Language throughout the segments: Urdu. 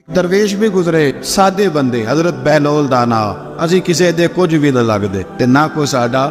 ਦਰਵੇਸ਼ ਵੀ ਗੁਜ਼ਰੇ, ਸਾਦੇ ਬੰਦੇ, ਹਜ਼ਰਤ ਬਹਿਲੋਲ ਦਾ ਨਾਂ। ਅਸੀਂ ਕਿਸੇ ਦੇ ਕੁਝ ਵੀ ਨਾ ਲੱਗਦੇ ਤੇ ਨਾ ਕੋਈ ਸਾਡਾ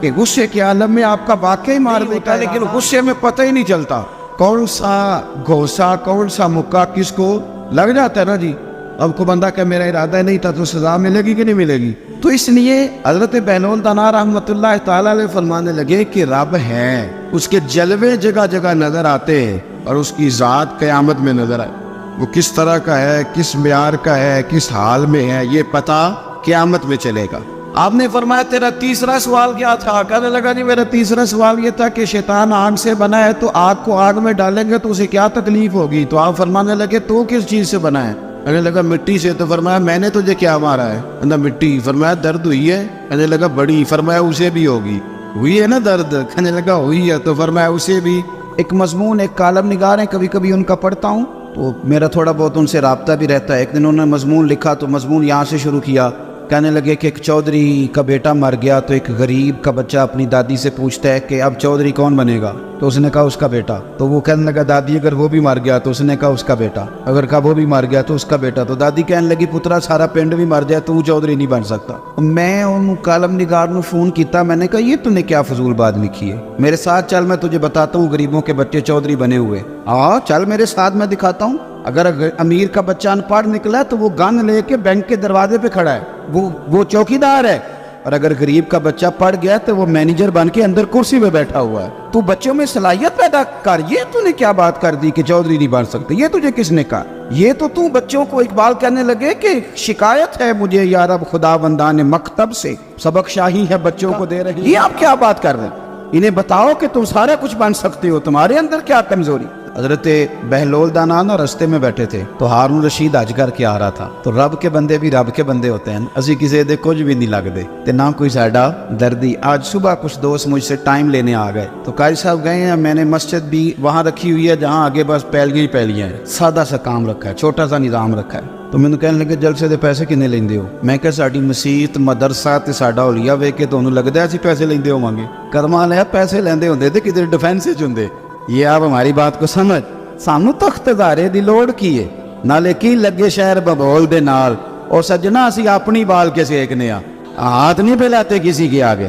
کہ غصے کے عالم میں آپ کا واقعی مار دیتا ہے، لیکن غصے میں پتہ ہی نہیں چلتا کون سا گھوسا کون سا مکہ کس کو لگ جاتا ہے نا جی۔ اب کو بندہ کہ میرا ارادہ نہیں تھا تو سزا ملے گی کہ نہیں ملے گی؟ تو اس لیے حضرت بہلول دانا رحمۃ اللہ تعالیٰ علیہ فرمانے لگے کہ رب ہے، اس کے جلوے جگہ جگہ نظر آتے ہیں اور اس کی ذات قیامت میں نظر آئے، وہ کس طرح کا ہے، کس معیار کا ہے، کس حال میں ہے، یہ پتہ قیامت میں چلے گا۔ آپ نے فرمایا تیرا تیسرا سوال کیا تھا؟ کہنے لگا جی میرا تیسرا سوال یہ تھا کہ شیطان آگ سے بنا ہے تو آگ کو آگ میں ڈالیں گے تو اسے کیا تکلیف ہوگی؟ تو آپ فرمانے لگے تو کس چیز سے بنا ہے؟ کہنے لگا مٹی سے۔ تو فرمایا میں نے تجھے کیا مارا ہے؟ کہنا مٹی۔ فرمایا درد ہوئی ہے؟ کہنے لگا بڑی۔ فرمایا اسے بھی ہوگی۔ ہوئی ہے نا درد؟ کہنے لگا ہوئی ہے۔ تو فرمایا اسے بھی۔ ایک مضمون ایک کالم نگار ہیں، کبھی کبھی ان کا پڑھتا ہوں تو میرا تھوڑا بہت ان سے رابطہ بھی رہتا ہے۔ ایک دن انہوں نے مضمون لکھا تو مضمون یہاں سے شروع کیا، کہنے لگے کہ ایک چودھری کا بیٹا مر گیا تو ایک غریب کا بچہ اپنی دادی سے پوچھتا ہے کہ اب چودھری کون بنے گا؟ تو اس نے کہا اس کا بیٹا۔ تو وہ کہنے لگا دادی اگر وہ بھی مر گیا؟ تو اس نے کہا اس کا بیٹا۔ اگر کہا وہ بھی مر گیا تو اس کا بیٹا۔ تو دادی کہنے لگی پترا سارا پنڈ بھی مر جائے تو وہ چودھری نہیں بن سکتا۔ میں ان کالم نگار نے فون کیتا، میں نے کہا یہ تو نے کیا فضول بات لکھی ہے، میرے ساتھ چل میں تجھے بتاتا ہوں غریبوں کے بچے چودھری بنے ہوئے۔ ہاں چل میرے ساتھ میں دکھاتا ہوں۔ اگر امیر کا بچہ ان پڑھ نکلا تو وہ گن لے کے بینک کے دروازے پہ کھڑا ہے، وہ چوکیدار ہے، اور اگر غریب کا بچہ پڑھ گیا تو وہ مینیجر بن کے اندر کرسی پہ بیٹھا ہوا ہے۔ تو بچوں میں صلاحیت پیدا کر۔ یہ تو نے کیا بات کر دی کہ چودھری نہیں بن سکتے؟ یہ تجھے کس نے کہا؟ یہ تو بچوں کو اقبال کہنے لگے کہ شکایت ہے مجھے یا رب خدا بندان مکتب سے، سبق شاہی ہے بچوں کو دے رہی۔ یہ آپ کیا بات کر رہے ہیں؟ انہیں بتاؤ کہ تم سارا کچھ بن سکتے ہو، تمہارے اندر کیا کمزوری؟ حضرت بہلول دانا نا رستے میں بیٹھے تھے تو ہارون رشید حج کر کے آ رہا تھا۔ تو رب کے بندے بھی رب کے بندے ہوتے ہیں، اسی کسی دے کچھ بھی نہیں لگتے تے نہ کوئی ساڈا دردی۔ آج صبح کچھ دوست مجھ سے ٹائم لینے آ گئے تو قاری صاحب گئے ہیں، میں نے مسجد بھی وہاں رکھی ہوئی ہے جہاں آگے بس پیلیاں ہیں، سادہ سا کام رکھا ہے، چھوٹا سا نظام رکھا ہے۔ تو میں نے کہنے لگے جلسے دے پیسے کنے لیندے ہو؟ میں کہ ساڈی مسیت مدرسہ تے ساڈا اولیا ویکھ کے تانوں لگدا ہے اسی پیسے لیندے ہوواਂਗੇ؟ کرما لیا پیسے لیندے ہوندے تے کدھر ڈیفینس وچ ہوندے۔ یہ آپ ہماری بات کو سمجھ، سانو تخت دارے دی لوڑ کی ہے، نالے کی لگے شہر ببول دے نال، اور سجنا اسی اپنی بال کے سیکنے ہاتھ نہیں پھیلاتے کسی کے آگے،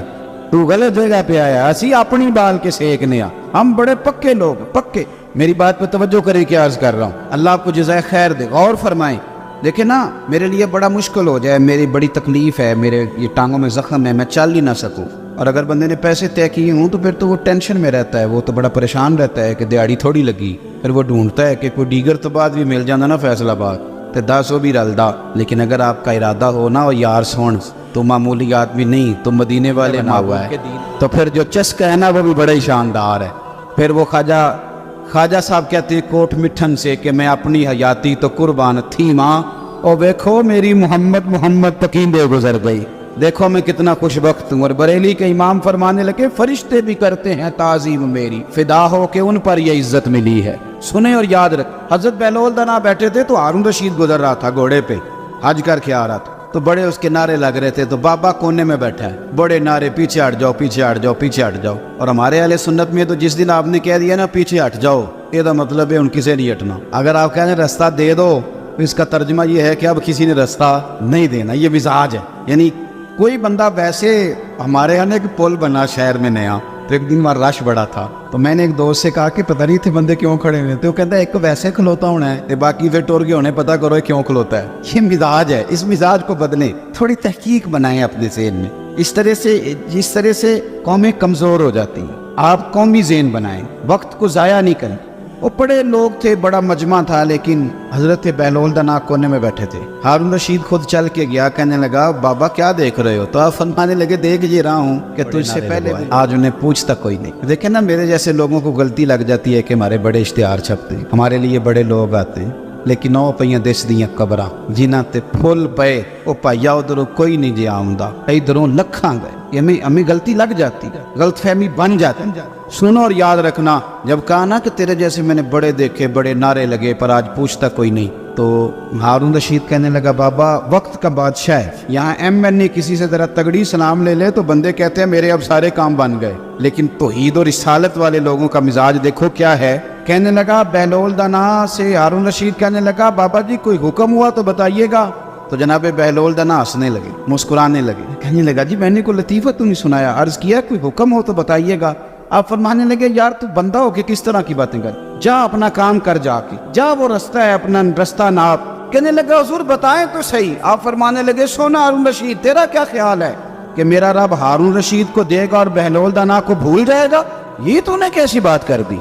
تو غلط جگہ پہ آیا، اسی اپنی بال کے سیکنے ہم بڑے پکے لوگ، پکے۔ میری بات پہ توجہ کریں کہ عرض کر رہا ہوں، اللہ آپ کو جزائے خیر دے، غور فرمائیں۔ دیکھیں نا میرے لیے بڑا مشکل ہو جائے، میری بڑی تکلیف ہے، میرے یہ ٹانگوں میں زخم ہے، میں چل ہی نہ سکوں، اور اگر بندے نے پیسے طے کیے ہوں تو پھر تو وہ ٹینشن میں رہتا ہے، وہ تو بڑا پریشان رہتا ہے کہ دیہڑی تھوڑی لگی، پھر وہ ڈھونڈتا ہے کہ کوئی دیگر تو بعد بھی مل جانا نا فیصل آباد تے 10 بھی رلدا۔ لیکن اگر آپ کا ارادہ ہو نا اور یار سون تو معمولی آدمی نہیں، تو مدینے والے نہ ہوا ہے، تو پھر جو چسکا ہے نا وہ بھی بڑا ہی شاندار ہے۔ پھر وہ خواجہ صاحب کہتے ہیں کوٹ مٹھن سے کہ میں اپنی حیاتی تو قربان تھی ماں، اور دیکھو میری محمد تقیندے گزر گئی، دیکھو میں کتنا خوش بخت ہوں۔ اور بریلی کے امام فرمانے لگے فرشتے بھی کرتے ہیں تعظیم میری، فدا ہو کہ ان پر یہ عزت ملی ہے۔ سنیں اور یاد رکھ، حضرت بہلول دانا بیٹھے تھے تو ہارون رشید گزر رہا تھا گھوڑے پہ، حج کر کے آ رہا تھا، تو بڑے اس کے نعرے لگ رہے تھے، تو بابا کونے میں بیٹھا ہے، بڑے نعرے پیچھے ہٹ جاؤ پیچھے ہٹ جاؤ پیچھے ہٹ جاؤ۔ اور ہمارے اہل سنت میں تو جس دن آپ نے کہہ دیا نا پیچھے ہٹ جاؤ، یہ دا مطلب ہے ان کسی نہیں ہٹنا۔ اگر آپ کہنے رستہ دے دو، اس کا ترجمہ یہ ہے کہ اب کسی نے رستہ نہیں دینا، یہ مزاج ہے۔ یعنی کوئی بندہ ویسے، ہمارے یہاں ایک پل بنا شہر میں نیا، تو ایک دن وہاں رش بڑا تھا، تو میں نے ایک دوست سے کہا کہ پتہ نہیں تھے بندے کیوں کھڑے ہوئے تھے، وہ کہتا ہے ایک ویسے کھلوتا ہونا ہے، باقی پھر ٹور کے ہونے پتہ کرو کیوں کھلوتا ہے۔ یہ مزاج ہے، اس مزاج کو بدلیں، تھوڑی تحقیق بنائیں اپنے ذہن میں۔ جس طرح سے قومیں کمزور ہو جاتی ہیں، آپ قومی ذہن بنائیں، وقت کو ضائع نہیں کریں۔ وہ بڑے لوگ تھے، بڑا مجمع تھا، لیکن حضرت بہلول دانا کونے میں بیٹھے تھے۔ ہارون رشید خود چل کے گیا، کہنے لگا بابا کیا دیکھ رہے ہو؟ تو آپ فرمانے لگے دیکھ یہ رہا ہوں کہ تجھ سے پہلے آج انہیں پوچھتا کوئی نہیں۔ دیکھیں نا میرے جیسے لوگوں کو غلطی لگ جاتی ہے کہ ہمارے بڑے اشتہار چھپتے ہیں، ہمارے لیے بڑے لوگ آتے ہیں، لیکن نو پئیاں دس دیاں قبراں جنہاں تے پھول پے، او پائیا ادھروں کوئی نہیں جی آمدا، ادھروں لکھاں گئے۔ ہمیں غلطی لگ جاتی، غلط فہمی بن جاتی۔ سنو اور یاد رکھنا، جب کہا نا کہ تیرے جیسے میں نے بڑے دیکھے، بڑے نعرے لگے، پر آج پوچھتا کوئی نہیں، تو ہارون رشید کہنے لگا بابا وقت کا بادشاہ ہے، یہاں ایم کسی سے ذرا تگڑی سلام لے لے تو بندے کہتے ہیں میرے اب سارے کام بن گئے، لیکن توحید اور رسالت والے لوگوں کا مزاج دیکھو کیا ہے۔ کہنے لگا بہلول دانا سے ہارون رشید کہنے لگا بابا جی کوئی حکم ہوا تو بتائیے گا۔ تو جناب بہلول دانا ہنسنے لگے, مسکرانے لگے, کہنے لگا جی میں نے کوئی لطیفہ تو نہیں سنایا, عرض کیا کوئی حکم ہو تو بتائیے گا. آپ فرمانے لگے یار تو بندہ ہو کے کس طرح کی باتیں کر, جا اپنا کام کر, جا کے جا وہ رستہ ہے اپنا رستہ ناپ. کہنے لگا حضور بتائیں تو صحیح. آپ فرمانے لگے سونا ہارون رشید تیرا کیا خیال ہے کہ میرا رب ہارون رشید کو دے گا اور بہلول دانا کو بھول جائے گا؟ یہ تو نے کیسی بات کر دی,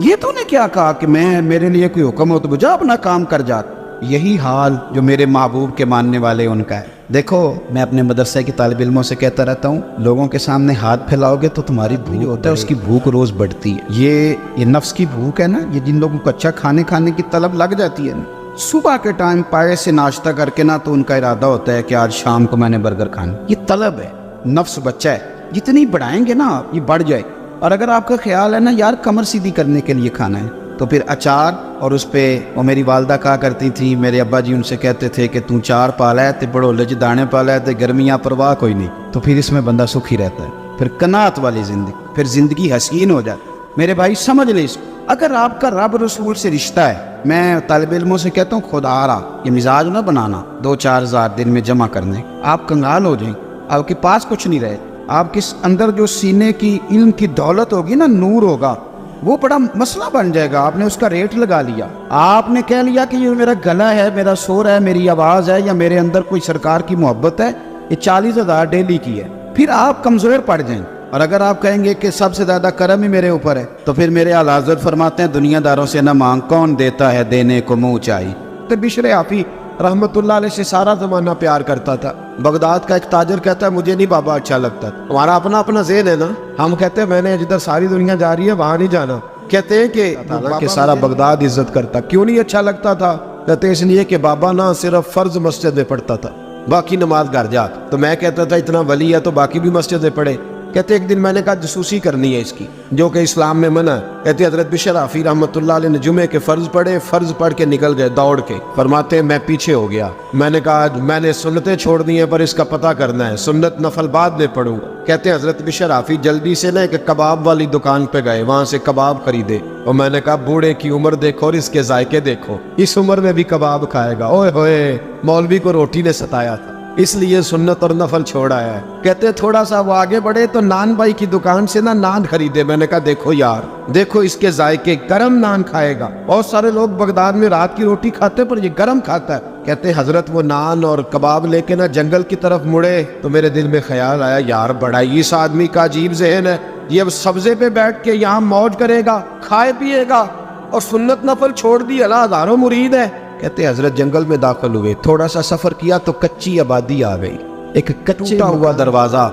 یہ تو نے کیا کہا کہ میں میرے لیے کوئی حکم ہو تو جا اپنا کام کر جا. یہی حال جو میرے محبوب کے ماننے والے ان کا ہے. دیکھو میں اپنے مدرسے کے طالب علموں سے کہتا رہتا ہوں, لوگوں کے سامنے ہاتھ پھیلاؤ گے تو تمہاری بھوک ہوتا ہے اس کی بھوک روز بڑھتی ہے. یہ نفس کی بھوک ہے نا, یہ جن لوگوں کو اچھا کھانے کی طلب لگ جاتی ہے نا, صبح کے ٹائم پائے سے ناشتہ کر کے نا تو ان کا ارادہ ہوتا ہے کہ آج شام کو میں نے برگر کھانا. یہ طلب ہے, نفس بچہ ہے, جتنی بڑھائیں گے نا یہ بڑھ جائے. اور اگر آپ کا خیال ہے نا یار کمر سیدھی کرنے کے لیے کھانا ہے تو پھر اچار اور اس پہ, وہ میری والدہ کہا کرتی تھی, میرے ابا جی ان سے کہتے تھے کہ تم چار پالا ہے تے بڑو لج دانے پالا ہے تے گرمیاں پرواہ کوئی نہیں, تو پھر اس میں بندہ سکھی رہتا ہے. پھر قناعت والی زندگی, پھر زندگی حسین ہو جاتی. میرے بھائی سمجھ لیں اس کو, اگر آپ کا رب رسول سے رشتہ ہے, میں طالب علموں سے کہتا ہوں خدا رہا یہ مزاج نہ بنانا 2-4 ہزار دن میں جمع کرنے, آپ کنگال ہو جائیں, آپ کے پاس کچھ نہیں رہے. آپ کے اندر جو سینے کی علم کی دولت ہوگی نا, نور ہوگا, وہ بڑا مسئلہ بن جائے گا. آپ نے اس کا ریٹ لگا لیا, آپ نے کہہ لیا کہ یہ میرا گلا ہے, میرا سور ہے, میری آواز ہے, یا میرے اندر کوئی سرکار کی محبت ہے, یہ 40,000 ڈیلی کی ہے. پھر آپ کمزور پڑ جائیں. اور اگر آپ کہیں گے کہ سب سے زیادہ کرم ہی میرے اوپر ہے, تو پھر میرے اعلیٰ حضرت فرماتے ہیں دنیا داروں سے نہ مانگ, کون دیتا ہے دینے کو منہ چاہیے. تو بشر حافی رحمت اللہ علیہ سے سارا زمانہ پیار کرتا تھا. بغداد کا ایک تاجر کہتا ہے مجھے نہیں بابا اچھا لگتا. ہمارا اپنا ذہن ہے نا, ہم کہتے ہیں میں نے جدھر ساری دنیا جا رہی ہے وہاں نہیں جانا. کہتے ہیں کہ سارا بغداد عزت کرتا. کیوں نہیں اچھا لگتا تھا؟ کہتے اس لیے کہ بابا نہ صرف فرض مسجد میں پڑھتا تھا, باقی نماز گھر جا. تو میں کہتا تھا اتنا ولی ہے تو باقی بھی مسجد میں پڑھے. کہتے ایک دن میں نے کہا جسوسی کرنی ہے اس کی, جو کہ اسلام میں منع ہے. کہتے حضرت بشر حافی رحمۃ اللہ علیہ نے جمعے کے فرض پڑھے, فرض پڑھ کے نکل گئے دوڑ کے. فرماتے ہیں میں پیچھے ہو گیا, میں نے کہا میں نے سنتیں چھوڑ دی ہیں پر اس کا پتہ کرنا ہے, سنت نفل بعد میں پڑھوں گا. کہتے ہیں حضرت بشر حافی جلدی سے نا ایک کباب والی دکان پہ گئے, وہاں سے کباب خریدے. اور میں نے کہا بوڑھے کی عمر دیکھو اور اس کے ذائقے دیکھو, اس عمر میں بھی کباب کھائے گا. اوئے ہوئے, مولوی کو روٹی نے ستایا تھا اس لیے سنت اور نفل چھوڑ آیا ہے. کہتے تھوڑا سا وہ آگے بڑھے تو نان بھائی کی دکان سے نا نان خریدے. میں نے کہا دیکھو یار, دیکھو اس کے ذائقے, گرم نان کھائے گا. بہت سارے لوگ بغداد میں رات کی روٹی کھاتے پر یہ گرم کھاتا ہے. کہتے حضرت وہ نان اور کباب لے کے نا جنگل کی طرف مڑے تو میرے دل میں خیال آیا یار بڑا ہی اس آدمی کا عجیب ذہن ہے, یہ اب سبزے پہ بیٹھ کے یہاں موج کرے گا, کھائے پیے گا, اور سنت نفل چھوڑ دی, اللہ ہزاروں مرید ہے. کہتے حضرت جنگل میں داخل ہوئے, تھوڑا سا سفر کیا تو کچی آبادی آ گئی. ایک کچا ہوا دروازہ,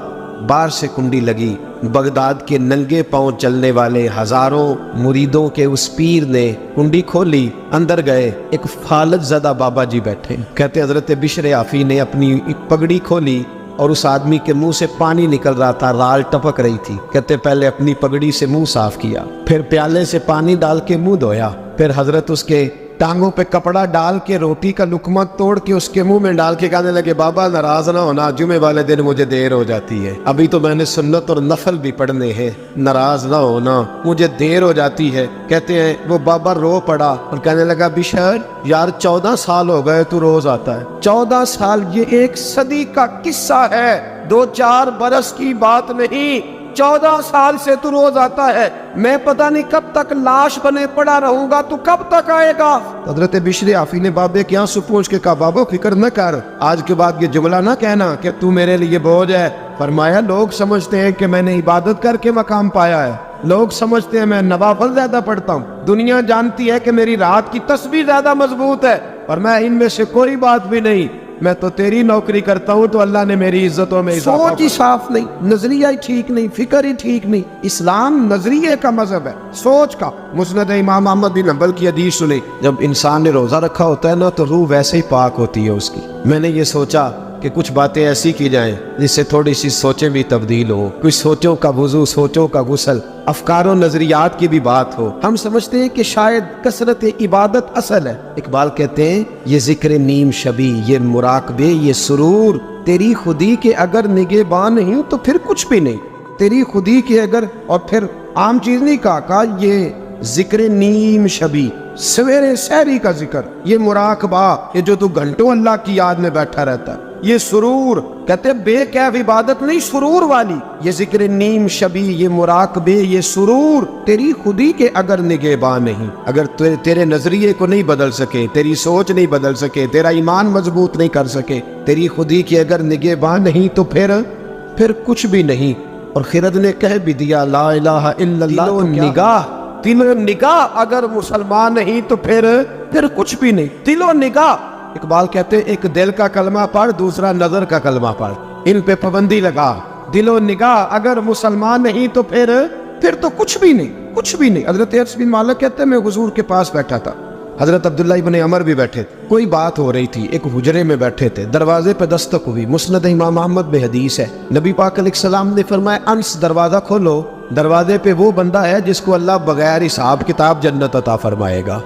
باہر سے کنڈی لگی. بغداد کے ننگے پاؤں چلنے والے ہزاروں مریدوں کے اس پیر نے کنڈی کھولی, اندر گئے. ایک فالج زدہ بابا جی بیٹھے. کہتے حضرت بشر حافی نے اپنی پگڑی کھولی اور اس آدمی کے منہ سے پانی نکل رہا تھا, رال ٹپک رہی تھی. کہتے پہلے اپنی پگڑی سے منہ صاف کیا, پھر پیالے سے پانی ڈال کے منہ دھویا, پھر حضرت اس کے ٹانگوں پہ کپڑا ڈال کے روٹی کا لقمہ توڑ کے اس کے منہ میں ڈال کے کہنے لگے بابا ناراض نہ ہونا, جمعے والے دن مجھے دیر ہو جاتی ہے, ابھی تو میں نے سنت اور نفل بھی پڑھنے ہیں, ناراض نہ ہونا مجھے دیر ہو جاتی ہے. کہتے ہیں وہ بابا رو پڑا اور کہنے لگا بشر یار 14 سال ہو گئے تو روز آتا ہے. 14 سال یہ 1 صدی کا قصہ ہے, 2-4 برس کی بات نہیں. 14 سال سے تو روز آتا ہے, میں پتہ نہیں کب تک لاش بنے پڑا رہوں گا, تو کب تک آئے گا. حضرت بشر حافی نے بابے کے آنسو پوچھ کے کہا بابا فکر نہ کر, آج کے بعد یہ جملہ نہ کہنا کہ تو میرے لیے بوجھ ہے. فرمایا لوگ سمجھتے ہیں کہ میں نے عبادت کر کے مقام پایا ہے, لوگ سمجھتے ہیں میں نوافل زیادہ پڑھتا ہوں, دنیا جانتی ہے کہ میری رات کی تسبیح زیادہ مضبوط ہے, اور میں ان میں سے کوئی بات بھی نہیں. میں تو تیری نوکری کرتا ہوں تو اللہ نے میری عزتوں میں اضافہ. سوچ ہی صاف نہیں, نظریہ ہی ٹھیک نہیں, فکر ہی ٹھیک نہیں. اسلام نظریے کا مذہب ہے, سوچ کا. مسند امام احمد بن حنبل کی حدیث سنی, جب انسان نے روزہ رکھا ہوتا ہے نا تو روح ویسے ہی پاک ہوتی ہے اس کی. میں نے یہ سوچا کہ کچھ باتیں ایسی کی جائیں جس سے تھوڑی سی سوچیں بھی تبدیل ہو, کچھ سوچوں کا وضو, سوچوں کا غسل, افکار و نظریات کی بھی بات ہو. ہم سمجھتے ہیں کہ شاید کثرت عبادت اصل ہے. اقبال کہتے ہیں یہ ذکر نیم شبی, یہ مراقبے, یہ سرور, تیری خودی کے اگر نگہبان نہیں تو پھر کچھ بھی نہیں. تیری خودی کے اگر, اور پھر عام چیز نہیں کہا, یہ ذکر نیم شبی، سویرے سحری کا ذکر، یہ مراقبہ، یہ جو تو گھنٹوں اللہ کی یاد میں بیٹھا رہتا ہے، یہ سرور، کہتے بے کیف عبادت نہیں، سرور والی، یہ ذکر نیم شبی، یہ مراقبے، یہ سرور تیری خودی کے اگر نگہباں نہیں، اگر تیرے نظریے کو نہیں بدل سکے، تیری سوچ نہیں بدل سکے، تیرا ایمان مضبوط نہیں کر سکے، تیری خودی کے اگر نگہباں نہیں تو پھر کچھ بھی نہیں۔ اور خرد نے کہہ بھی دیا لا الہ الا اللہ، تو نگاہ، دل و نگاہ اگر مسلمان نہیں تو پھر کچھ بھی نہیں، دل و نگاہ۔ اقبال کہتے ہیں ایک دل کا کلمہ پڑھ، دوسرا نظر کا کلمہ پڑھ، ان پہ پابندی لگا، دل و نگاہ اگر مسلمان نہیں تو پھر تو کچھ بھی نہیں، کچھ بھی نہیں۔ حضرت انس بن مالک کہتے ہیں میں حضور کے پاس بیٹھا تھا، حضرت عبداللہ ابن عمر بھی بیٹھے تھے، کوئی بات ہو رہی تھی، ایک حجرے میں بیٹھے تھے، دروازے پہ دستک ہوئی، مسند امام احمد میں حدیث ہے، نبی پاک علیہ السلام نے فرمایا انس دروازہ کھولو، دروازے پہ وہ بندہ ہے جس کو اللہ بغیر حساب کتاب جنت عطا فرمائے گا،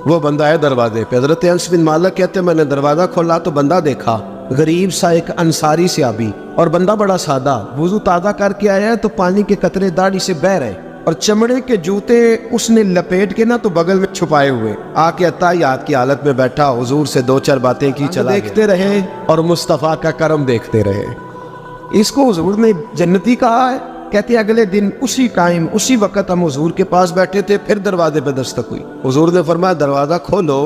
وہ بندہ ہے دروازے پہ۔ حضرت انس بن مالک کہتے ہیں میں نے دروازہ کھولا تو بندہ دیکھا، غریب سا ایک انصاری صحابی، اور بندہ بڑا سادہ، وضو تازہ کر کے آیا ہے تو پانی کے قطرے داڑھی سے بہہ رہے، اور چمڑے کے جوتے اس نے لپیٹ کے نا تو بغل میں چھپائے ہوئے، آ کے عطیات کی حالت میں بیٹھا، حضور سے دو چار باتیں کی، چلا دیکھتے رہے اور مصطفیٰ کا کرم دیکھتے رہے۔ اس کو حضور نے جنتی کہا ہے۔ کہتے اگلے دن اسی ٹائم اسی وقت ہم حضور کے پاس بیٹھے تھے، پھر دروازے پہ دستک ہوئی، حضور نے فرمایا دروازہ کھولو،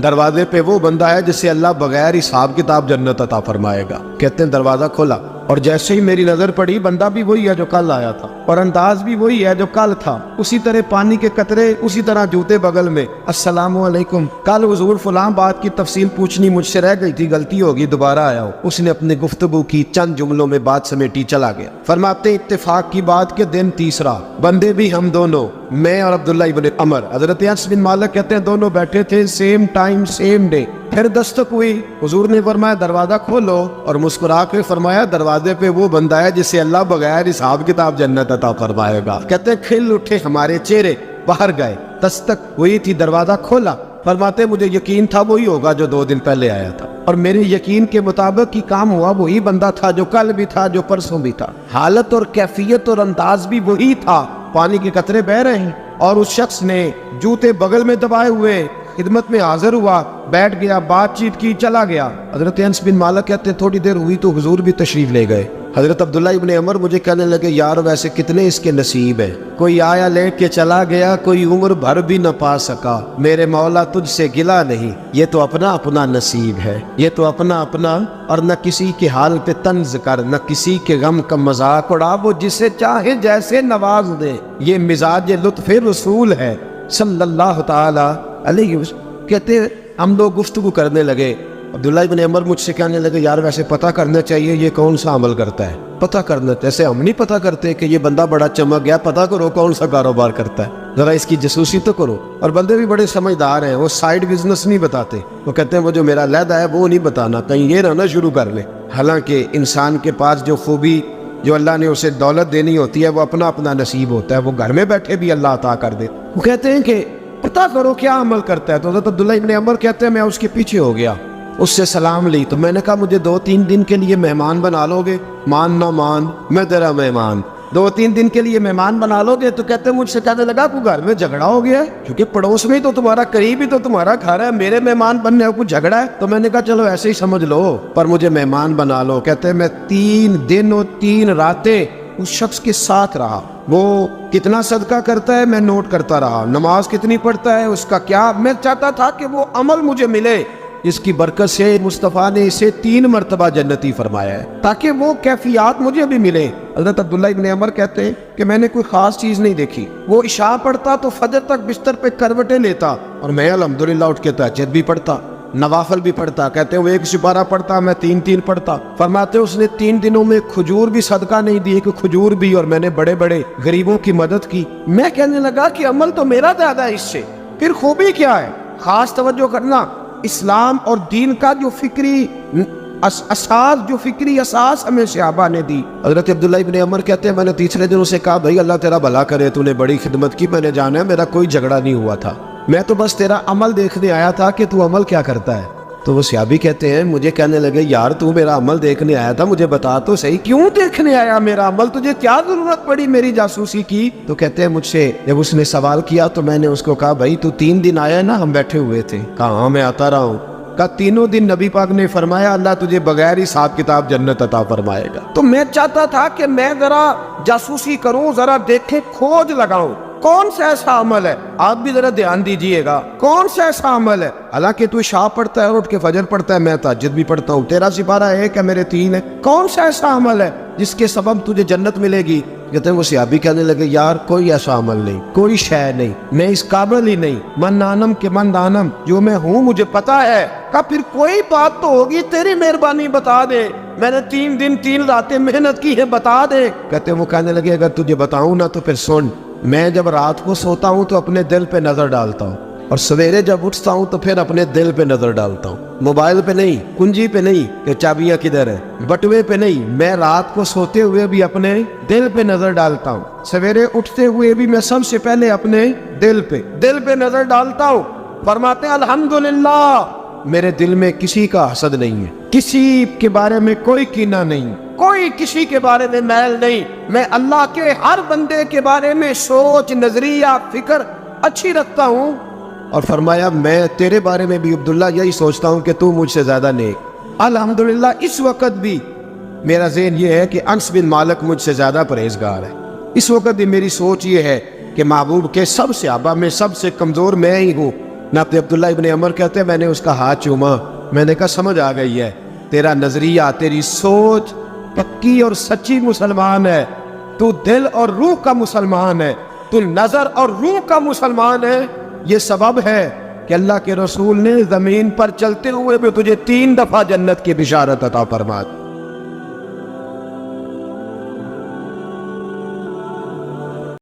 دروازے پہ وہ بندہ ہے جسے اللہ بغیر حساب کتاب جنت عطا فرمائے گا۔ کہتے ہیں دروازہ کھولا، اور جیسے ہی میری نظر پڑی بندہ بھی وہی ہے جو کل آیا تھا، اور انداز بھی وہی ہے جو کل تھا، اسی طرح پانی کے قطرے، اسی طرح جوتے بغل میں، السلام علیکم، کل حضور فلاں بات کی تفصیل پوچھنی مجھ سے رہ گئی تھی، غلطی ہوگی، دوبارہ آیا ہو۔ اس نے اپنے گفتگو کی، چند جملوں میں بات سمیٹی، چلا گیا۔ فرماتے اتفاق کی بات کہ دن تیسرا، بندے بھی ہم دونوں، میں اور عبداللہ ابن عمر، حضرت انس بن مالک کہتے ہیں دونوں بیٹھے تھے، سیم ٹائم سیم ڈے، پھر دستک ہوئی، حضور نے فرمایا دروازہ کھولو، اور مسکرا کے فرمایا دروازے پہ وہ بندہ ہے جسے اللہ بغیر حساب کتاب جنت عطا فرمائے گا۔ کہتے ہیں کھل اٹھے ہمارے چہرے، باہر گئے، دستک ہوئی تھی، دروازہ کھولا، فرماتے مجھے یقین تھا وہی ہوگا جو 2 دن پہلے آیا تھا، اور میرے یقین کے مطابق ہی کام ہوا، وہی بندہ تھا جو کل بھی تھا، جو پرسوں بھی تھا، حالت اور کیفیت اور انداز بھی وہی تھا، پانی کے قطرے بہ رہے ہیں، اور اس شخص نے جوتے بغل میں دبائے ہوئے خدمت میں حاضر ہوا، بیٹھ گیا، بات چیت کی، چلا گیا۔ حضرت انس بن مالک کہتے ہیں تھوڑی دیر ہوئی تو حضور بھی تشریف لے گئے۔ حضرت عبداللہ ابن عمر مجھے کہنے لگے یار ویسے کتنے اس کے نصیب ہیں، کوئی آیا لیٹ کے چلا گیا، کوئی عمر بھر بھی نہ پا سکا، میرے مولا تجھ سے گلا نہیں، یہ تو اپنا اپنا نصیب ہے، یہ تو اپنا اپنا، اور نہ کسی کے حال پہ طنز کر، نہ کسی کے غم کا مذاق اڑا، وہ جسے چاہے جیسے نواز دے، یہ مزاج لطف رسول ہے صلی اللہ تعالی علیہ وسلم۔ کہتے ہم لوگ گفتگو کرنے لگے، عبداللہ ابن عمر مجھ سے کہنے لگے یار ویسے پتہ کرنا چاہیے یہ کون سا عمل کرتا ہے، پتہ کرنا، جیسے ہم نہیں پتہ کرتے کہ یہ بندہ بڑا چمک گیا، پتہ کرو کون سا کاروبار کرتا ہے، ذرا اس کی جاسوسی تو کرو۔ اور بندے بھی بڑے سمجھدار ہیں، وہ سائیڈ بزنس نہیں بتاتے، وہ کہتے ہیں وہ جو میرا علیحدہ ہے وہ نہیں بتانا، کہیں یہ نہ شروع کر لے۔ حالانکہ انسان کے پاس جو خوبی، جو اللہ نے اسے دولت دینی ہوتی ہے، وہ اپنا اپنا نصیب ہوتا ہے، وہ گھر میں بیٹھے بھی اللہ عطا کر دے۔ وہ کہتے ہیں کہ پتہ کرو کیا عمل کرتا ہے، تو حضرت عبداللہ ابن عمر کہتے ہیں میں اس کے پیچھے ہو گیا، اس سے سلام لی، تو میں نے کہا مجھے 2-3 دن کے لیے مہمان بنا لو گے؟ مان نہ مان، میں تیرا مہمان، 2-3 دن کے لیے مہمان بنا لو گے؟ تو کہتے ہیں مجھ سے کہنے لگا کوئی گھر میں جھگڑا ہو گیا ہے، کیونکہ پڑوس میں ہی تو تمہارا، قریب ہی تو تمہارا گھر ہے، میرے مہمان بننے کو جھگڑا ہے؟ تو میں نے کہا چلو ایسے ہی سمجھ لو، پر مجھے مہمان بنا لو۔ کہتے ہیں میں 3 دن اور 3 راتیں اس شخص کے ساتھ رہا، وہ کتنا صدقہ کرتا ہے میں نوٹ کرتا رہا، نماز کتنی پڑھتا ہے، اس کا کیا، میں چاہتا تھا کہ وہ عمل مجھے ملے، اس کی برکت سے مصطفیٰ نے اسے 3 مرتبہ جنتی فرمایا ہے، تاکہ وہ کیفیات مجھے بھی ملے۔ حضرت عبداللہ ابن عمر کہتے ہیں کہ میں نے کوئی خاص چیز نہیں دیکھی، وہ عشاء پڑھتا تو فجر تک بستر پہ کروٹیں لیتا، اور میں الحمدللہ اٹھ کے تہجد بھی پڑھتا، نوافل بھی پڑھتا۔ کہتے ہیں وہ 1 سپارہ پڑھتا، میں 3 پڑھتا۔ فرماتے ہیں اس نے 3 دنوں میں کھجور بھی صدقہ نہیں دی، ایک کھجور بھی، اور میں نے بڑے بڑے غریبوں کی مدد کی۔ میں کہنے لگا کہ عمل تو میرا زیادہ ہے اس سے، پھر خوبی کیا ہے؟ خاص توجہ کرنا، اسلام اور دین کا جو فکری اساس ہمیں صحابہ نے دی۔ حضرت عبداللہ ابن عمر کہتے ہیں میں نے تیسرے دن اسے کہا بھائی اللہ تیرا بھلا کرے، تو نے بڑی خدمت کی، میں نے جانا ہے میرا کوئی جھگڑا نہیں ہوا تھا، میں تو بس تیرا عمل دیکھنے آیا تھا کہ تو عمل کیا کرتا ہے۔ تو وہ صحابی کہتے ہیں مجھے کہنے لگے یار تو میرا عمل دیکھنے آیا تھا, مجھے بتا تو صحیح کیوں دیکھنے آیا میرا عمل, تجھے کیا ضرورت پڑی میری جاسوسی کی؟ تو کہتے ہیں مجھ سے جب اس نے سوال کیا تو میں نے اس کو کہا بھائی تو 3 دن آیا نا, ہم بیٹھے ہوئے تھے. کہا ہاں میں آتا رہا ہوں. کہا 3 دن نبی پاک نے فرمایا اللہ تجھے بغیر حساب کتاب جنت عطا فرمائے گا. تو میں چاہتا تھا کہ میں ذرا جاسوسی کروں, ذرا دیکھیں, کھوج لگاؤں کون سا ایسا عمل ہے. آپ بھی ذرا دھیان دیجئے گا کون سا ایسا عمل ہے. حالانکہ تو عشاء پڑھتا ہے, اٹھ کے فجر پڑھتا ہے, میں تہجد بھی پڑھتا ہوں, تیرا سپارہ ہے کہ میرے 3 ہے. کون سا ایسا عمل ہے جس کے سبب تجھے جنت ملے گی؟ کہتے ہیں وہ صحابی کہنے لگے یار کوئی ایسا عمل نہیں, کوئی شے نہیں, میں اس قابل ہی نہیں. من دانم کے من دانم, جو میں ہوں مجھے پتا ہے. کہا پھر کوئی بات تو ہوگی, تیری مہربانی بتا دے, میں نے 3 دن 3 راتیں محنت کی ہے, بتا دے. کہتے ہیں وہ کہنے لگے اگر تجھے بتاؤں نا تو پھر سن, میں جب رات کو سوتا ہوں تو اپنے دل پہ نظر ڈالتا ہوں, اور سویرے جب اٹھتا ہوں تو پھر اپنے دل پہ نظر ڈالتا ہوں. موبائل پہ نہیں, کنجی پہ نہیں کہ چابیاں کدھر ہے, بٹوے پہ نہیں, میں رات کو سوتے ہوئے بھی اپنے دل پہ نظر ڈالتا ہوں, سویرے اٹھتے ہوئے بھی میں سب سے پہلے اپنے دل پہ نظر ڈالتا ہوں. فرماتے ہیں الحمدللہ میرے دل میں کسی کا حسد نہیں ہے, کسی کے بارے میں کوئی کینہ نہیں, کوئی کسی کے بارے میں میل نہیں. میں اللہ کے ہر بندے کے بارے میں سوچ, نظریہ, فکر اچھی رکھتا ہوں. اور فرمایا میں تیرے بارے میں بھی عبداللہ یہی سوچتا ہوں کہ تو مجھ سے زیادہ نیک. الحمدللہ اس وقت بھی میرا ذہن یہ ہے کہ انس بن مالک مجھ سے زیادہ پرہیزگار ہے. اس وقت بھی میری سوچ یہ ہے کہ محبوب کے سب صحابہ میں سب سے کمزور میں ہی ہوں. ناطق عبداللہ ابن عمر کہتے ہیں میں نے اس کا ہاتھ چوما, میں نے کہا سمجھ آ گئی ہے, تیرا نظریہ, تیری سوچ پکی اور سچی مسلمان ہے, تو دل اور روح کا مسلمان ہے, تو نظر اور روح کا مسلمان ہے. یہ سبب ہے کہ اللہ کے رسول نے زمین پر چلتے ہوئے بھی تجھے 3 دفعہ جنت کی بشارت عطا فرما دی.